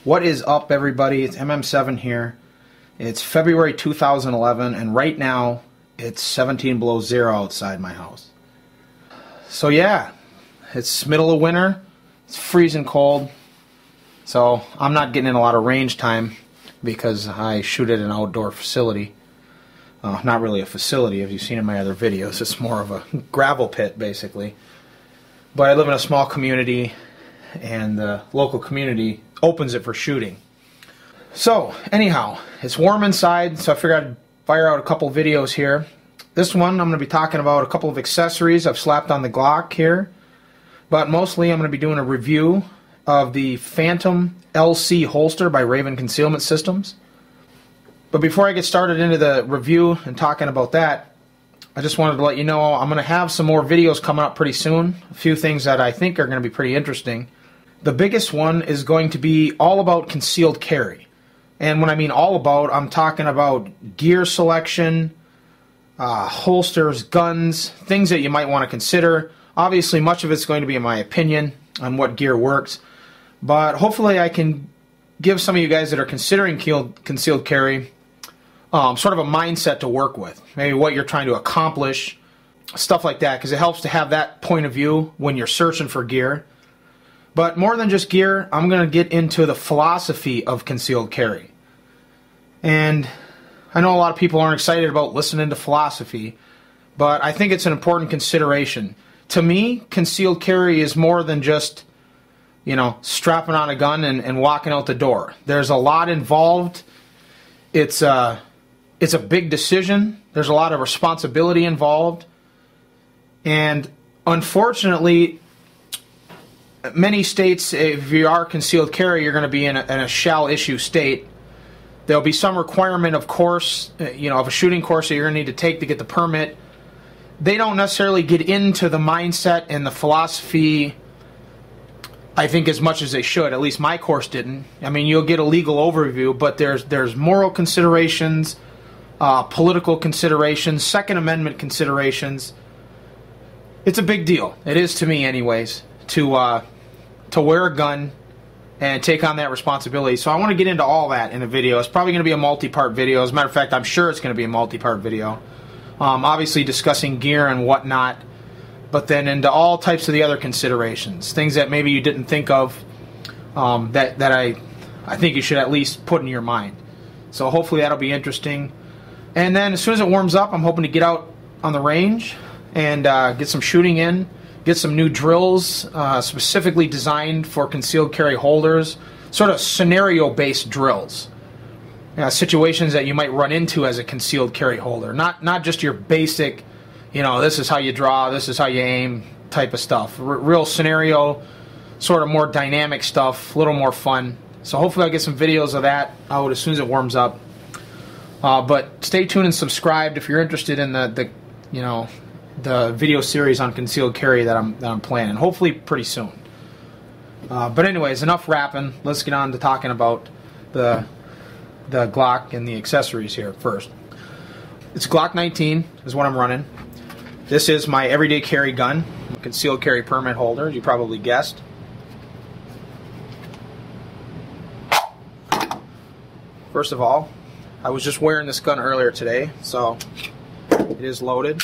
What is up, everybody? It's MM7 here. It's February 2011, and right now it's 17 below zero outside my house. So yeah, it's middle of winter. It's freezing cold. So I'm not getting in a lot of range time because I shoot at an outdoor facility. Not really a facility, as you've seen in my other videos. It's more of a gravel pit, basically. But I live in a small community, and the local community opens it for shooting. So anyhow, it's warm inside, so I figured I'd fire out a couple videos here. This one I'm going to be talking about a couple of accessories I've slapped on the Glock here, but mostly I'm going to be doing a review of the Phantom LC holster by Raven Concealment Systems. But before I get started into the review and talking about that, I just wanted to let you know I'm going to have some more videos coming up pretty soon. A few things that I think are going to be pretty interesting. The biggest one is going to be all about concealed carry. And when I mean all about, I'm talking about gear selection, holsters, guns, things that you might want to consider. Obviously, much of it's going to be in my opinion on what gear works. But hopefully I can give some of you guys that are considering concealed carry sort of a mindset to work with. Maybe what you're trying to accomplish, stuff like that, because it helps to have that point of view when you're searching for gear. But more than just gear, I'm going to get into the philosophy of concealed carry. And I know a lot of people aren't excited about listening to philosophy, but I think it's an important consideration. To me, concealed carry is more than just, you know, strapping on a gun and walking out the door. There's a lot involved. It's a big decision. There's a lot of responsibility involved. And unfortunately, many states, if you are concealed carry, you're going to be in a shall issue state. There'll be some requirement, of course, of a shooting course that you're going to need to take to get the permit. They don't necessarily get into the mindset and the philosophy, I think, as much as they should. At least my course didn't. I mean, you'll get a legal overview, but there's moral considerations, political considerations, Second Amendment considerations. It's a big deal. It is to me, anyways, to wear a gun and take on that responsibility. So I want to get into all that in a video. It's probably going to be a multi-part video. As a matter of fact, I'm sure it's going to be a multi-part video. Obviously discussing gear and whatnot, but then into all types of the other considerations, things that maybe you didn't think of, that I think you should at least put in your mind. So hopefully that'll be interesting. And then as soon as it warms up, I'm hoping to get out on the range and get some shooting in, get some new drills specifically designed for concealed carry holders, sort of scenario-based drills. Situations that you might run into as a concealed carry holder. Not just your basic, this is how you draw, this is how you aim type of stuff. Real scenario, sort of more dynamic stuff, a little more fun. So hopefully I'll get some videos of that out as soon as it warms up. But stay tuned and subscribe if you're interested in the video series on concealed carry that I'm planning. Hopefully pretty soon. But anyways, enough rapping. Let's get on to talking about the Glock and the accessories here first. It's Glock 19 is what I'm running. This is my everyday carry gun, concealed carry permit holder, as you probably guessed. First of all, I was just wearing this gun earlier today, so it is loaded.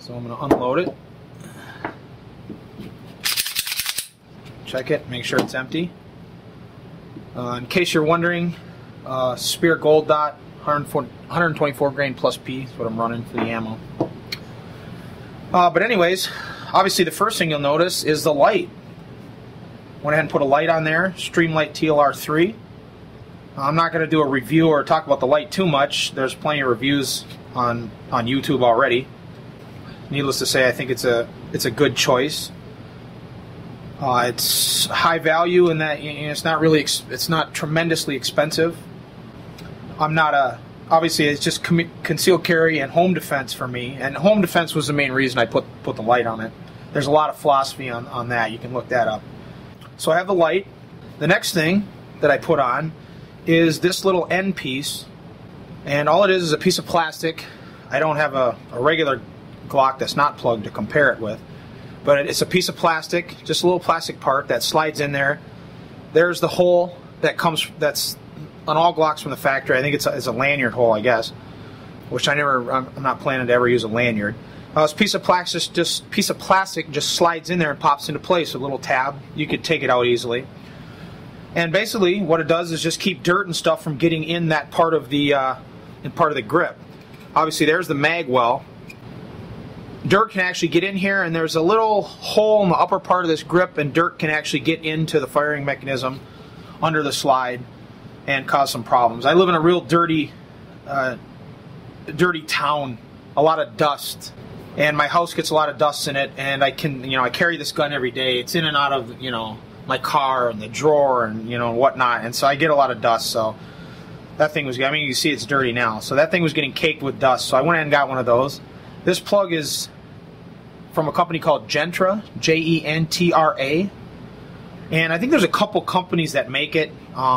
So I'm going to unload it. Check it, make sure it's empty. In case you're wondering, Spear Gold Dot, 124 grain plus P is what I'm running for the ammo. But anyways, obviously the first thing you'll notice is the light. Went ahead and put a light on there, Streamlight TLR3. I'm not going to do a review or talk about the light too much. There's plenty of reviews on YouTube already. Needless to say, I think it's a good choice. It's high value in that it's not tremendously expensive. Obviously it's just concealed carry and home defense for me, and home defense was the main reason I put the light on it. There's a lot of philosophy on that. You can look that up. So I have the light. The next thing that I put on is this little end piece, and all it is a piece of plastic. I don't have a regular Glock that's not plugged to compare it with. But it's a piece of plastic, just a little plastic part that slides in there. There's the hole that's on all Glocks from the factory. I think it's a lanyard hole, I guess, which I'm not planning to ever use a lanyard. This piece of plastic just slides in there and pops into place. A little tab. You could take it out easily. And basically, what it does is just keep dirt and stuff from getting in that part of the grip. Obviously, there's the mag well. Dirt can actually get in here, and there's a little hole in the upper part of this grip, and dirt can actually get into the firing mechanism under the slide and cause some problems. I live in a real dirty town, a lot of dust, and my house gets a lot of dust in it, and I carry this gun every day. It's in and out of, my car and the drawer and, whatnot, and so I get a lot of dust, so that thing was, you can see it's dirty now, so that thing was getting caked with dust, so I went ahead and got one of those. This plug is from a company called Gentra, Gentra, and I think there's a couple companies that make it.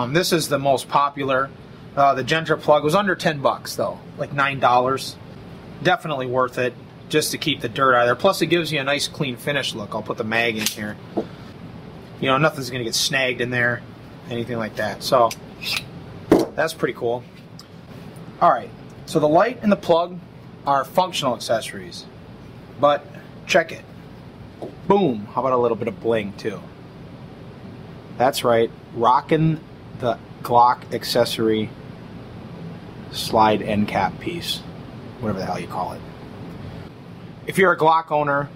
This is the most popular. The Gentra plug was under $10 though, like $9. Definitely worth it, just to keep the dirt out of there. Plus it gives you a nice clean finish look. I'll put the mag in here. Nothing's gonna get snagged in there, anything like that. So that's pretty cool. Alright, so the light and the plug are functional accessories, but check it. Boom! How about a little bit of bling too? That's right, rocking the Glock accessory slide end cap piece, whatever the hell you call it. If you're a Glock owner,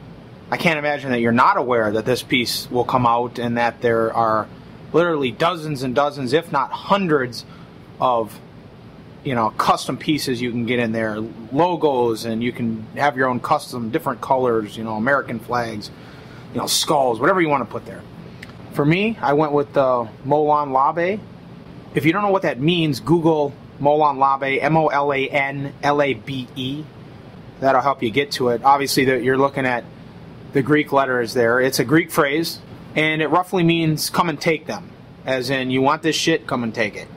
I can't imagine that you're not aware that this piece will come out, and that there are literally dozens and dozens, if not hundreds, of custom pieces you can get in there, logos, and you can have your own custom different colors, American flags, skulls, whatever you want to put there. For me, I went with the Molan Labe. If you don't know what that means, Google Molan Labe, M-O-L-A-N-L-A-B-E. That'll help you get to it. Obviously, you're looking at the Greek letters there. It's a Greek phrase, and it roughly means come and take them. As in, you want this shit, come and take it.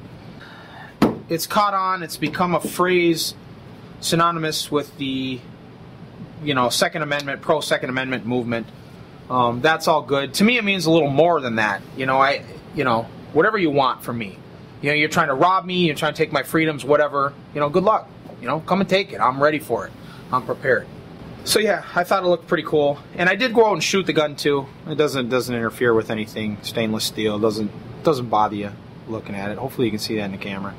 It's caught on. It's become a phrase synonymous with the, Second Amendment, pro-Second Amendment movement. That's all good. To me, it means a little more than that. Whatever you want from me. You're trying to rob me, you're trying to take my freedoms, whatever. Good luck. Come and take it. I'm ready for it. I'm prepared. So yeah, I thought it looked pretty cool. And I did go out and shoot the gun too. It doesn't interfere with anything. Stainless steel doesn't bother you looking at it. Hopefully you can see that in the camera.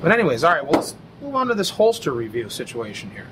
But anyways, alright, well, let's move on to this holster review situation here.